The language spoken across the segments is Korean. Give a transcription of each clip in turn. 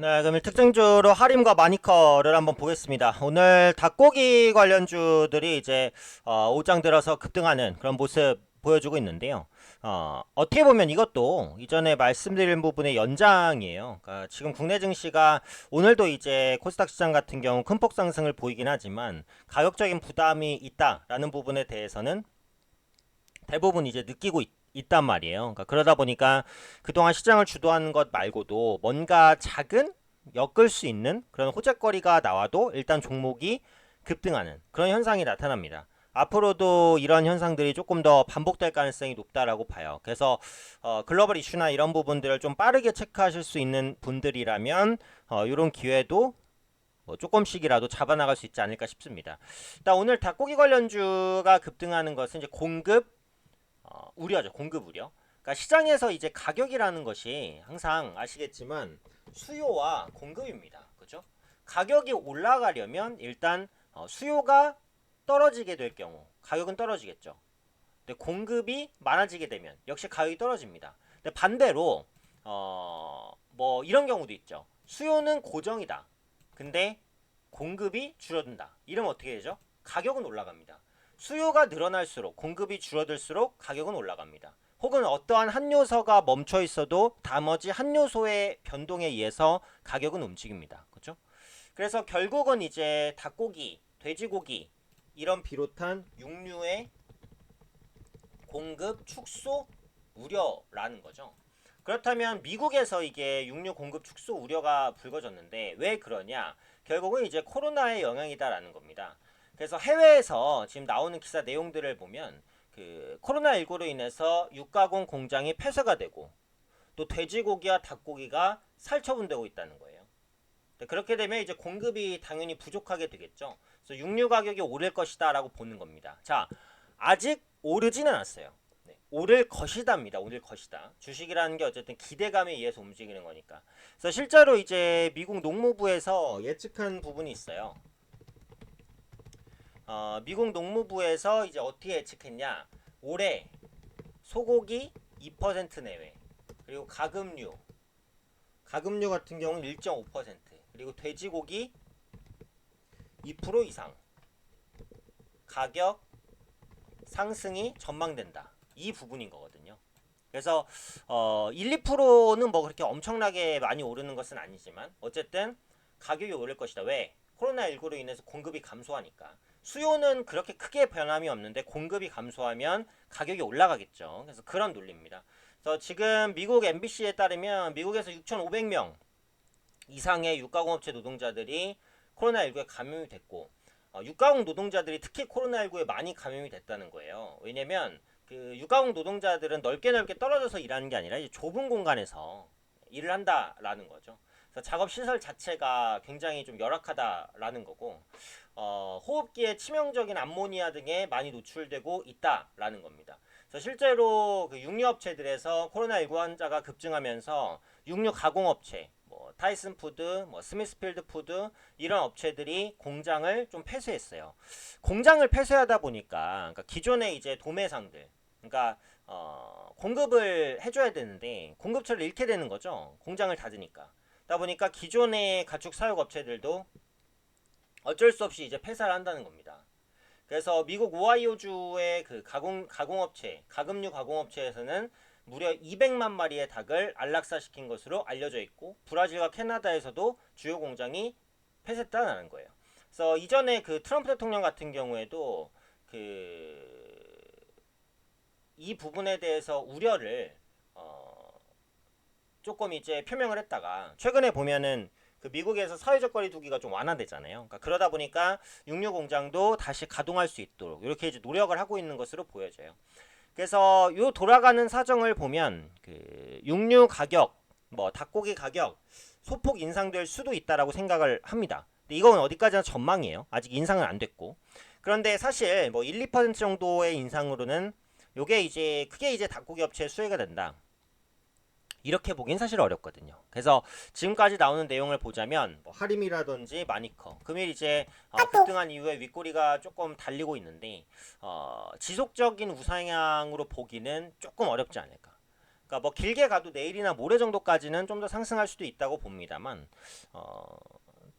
네, 그럼 특징주로 하림과 마니커를 한번 보겠습니다. 오늘 닭고기 관련주들이 이제 오장 들어서 급등하는 그런 모습 보여주고 있는데요. 어떻게 보면 이것도 이전에 말씀드린 부분의 연장이에요. 그러니까 지금 국내 증시가 오늘도 이제 코스닥 시장 같은 경우 큰 폭 상승을 보이긴 하지만 가격적인 부담이 있다라는 부분에 대해서는 대부분 이제 느끼고 있단 말이에요. 그러니까 그러다 보니까 그동안 시장을 주도하는 것 말고도 뭔가 작은 엮을 수 있는 그런 호재거리가 나와도 일단 종목이 급등하는 그런 현상이 나타납니다. 앞으로도 이런 현상들이 조금 더 반복될 가능성이 높다라고 봐요. 그래서 글로벌 이슈나 이런 부분들을 좀 빠르게 체크하실 수 있는 분들이라면 이런 기회도 뭐 조금씩이라도 잡아나갈 수 있지 않을까 싶습니다. 일단 오늘 닭고기 관련주가 급등하는 것은 이제 공급 우려죠. 공급 우려. 그러니까 시장에서 이제 가격이라는 것이 항상 아시겠지만 수요와 공급입니다. 그죠? 가격이 올라가려면 일단 수요가 떨어지게 될 경우 가격은 떨어지겠죠. 근데 공급이 많아지게 되면 역시 가격이 떨어집니다. 근데 반대로 뭐 이런 경우도 있죠. 수요는 고정이다. 근데 공급이 줄어든다. 이러면 어떻게 되죠? 가격은 올라갑니다. 수요가 늘어날수록 공급이 줄어들수록 가격은 올라갑니다. 혹은 어떠한 한 요소가 멈춰 있어도 나머지 한 요소의 변동에 의해서 가격은 움직입니다. 그렇죠? 그래서 결국은 이제 닭고기, 돼지고기 이런 비롯한 육류의 공급 축소 우려라는 거죠. 그렇다면 미국에서 이게 육류 공급 축소 우려가 불거졌는데 왜 그러냐? 결국은 이제 코로나의 영향이다라는 겁니다. 그래서 해외에서 지금 나오는 기사 내용들을 보면 그 코로나19로 인해서 육가공 공장이 폐쇄가 되고 또 돼지고기와 닭고기가 살처분되고 있다는 거예요. 그렇게 되면 이제 공급이 당연히 부족하게 되겠죠. 그래서 육류 가격이 오를 것이다라고 보는 겁니다. 자, 아직 오르지는 않았어요. 네, 오를 것이다입니다. 오를 것이다. 주식이라는 게 어쨌든 기대감에 의해서 움직이는 거니까. 그래서 실제로 이제 미국 농무부에서 예측한 부분이 있어요. 미국 농무부에서 이제 어떻게 예측했냐? 올해 소고기 2% 내외, 그리고 가금류 같은 경우는 1.5%, 그리고 돼지고기 2% 이상 가격 상승이 전망된다. 이 부분인 거거든요. 그래서 1, 2%는 뭐 그렇게 엄청나게 많이 오르는 것은 아니지만 어쨌든 가격이 오를 것이다. 왜? 코로나19로 인해서 공급이 감소하니까. 수요는 그렇게 크게 변함이 없는데 공급이 감소하면 가격이 올라가겠죠. 그래서 그런 논리입니다. 그래서 지금 미국 MBC에 따르면 미국에서 6,500명 이상의 육가공업체 노동자들이 코로나19에 감염이 됐고 육가공 노동자들이 특히 코로나19에 많이 감염이 됐다는 거예요. 왜냐면 그 육가공 노동자들은 넓게 떨어져서 일하는 게 아니라 이제 좁은 공간에서 일을 한다라는 거죠. 그래서 작업 시설 자체가 굉장히 좀 열악하다라는 거고 호흡기에 치명적인 암모니아 등에 많이 노출되고 있다라는 겁니다. 그래서 실제로 그 육류업체들에서 코로나19 환자가 급증하면서 육류 가공업체, 뭐 타이슨 푸드, 뭐 스미스필드 푸드 이런 업체들이 공장을 좀 폐쇄했어요. 공장을 폐쇄하다 보니까 그러니까 기존의 이제 도매상들, 그러니까 공급을 해줘야 되는데 공급처를 잃게 되는 거죠. 공장을 닫으니까. 그러다 보니까 기존의 가축 사육 업체들도 어쩔 수 없이 이제 폐사를 한다는 겁니다. 그래서 미국 오하이오주의 그 가공업체, 가금류 가공업체에서는 무려 200만 마리의 닭을 안락사시킨 것으로 알려져 있고 브라질과 캐나다에서도 주요 공장이 폐쇄했다는 거예요. 그래서 이전에 그 트럼프 대통령 같은 경우에도 그 이 부분에 대해서 우려를 조금 이제 표명을 했다가 최근에 보면은 그 미국에서 사회적 거리두기가 좀 완화되잖아요. 그러니까 그러다 보니까 육류 공장도 다시 가동할 수 있도록 이렇게 이제 노력을 하고 있는 것으로 보여져요. 그래서 요 돌아가는 사정을 보면 그 육류 가격, 뭐 닭고기 가격 소폭 인상될 수도 있다라고 생각을 합니다. 근데 이건 어디까지나 전망이에요. 아직 인상은 안 됐고. 그런데 사실 뭐 1, 2% 정도의 인상으로는 요게 이제 크게 이제 닭고기 업체의 수혜가 된다. 이렇게 보긴 사실 어렵거든요. 그래서 지금까지 나오는 내용을 보자면 뭐 하림이라든지 마니커 금일 이제 급등한 이후에 윗꼬리가 조금 달리고 있는데 지속적인 우상향으로 보기는 조금 어렵지 않을까. 그러니까 뭐 길게 가도 내일이나 모레 정도까지는 좀 더 상승할 수도 있다고 봅니다만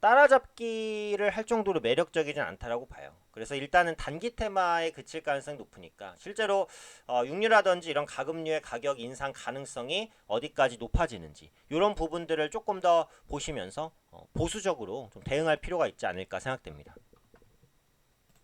따라잡기를 할 정도로 매력적이진 않다라고 봐요. 그래서 일단은 단기 테마에 그칠 가능성이 높으니까 실제로 육류라든지 이런 가금류의 가격 인상 가능성이 어디까지 높아지는지 이런 부분들을 조금 더 보시면서 보수적으로 좀 대응할 필요가 있지 않을까 생각됩니다.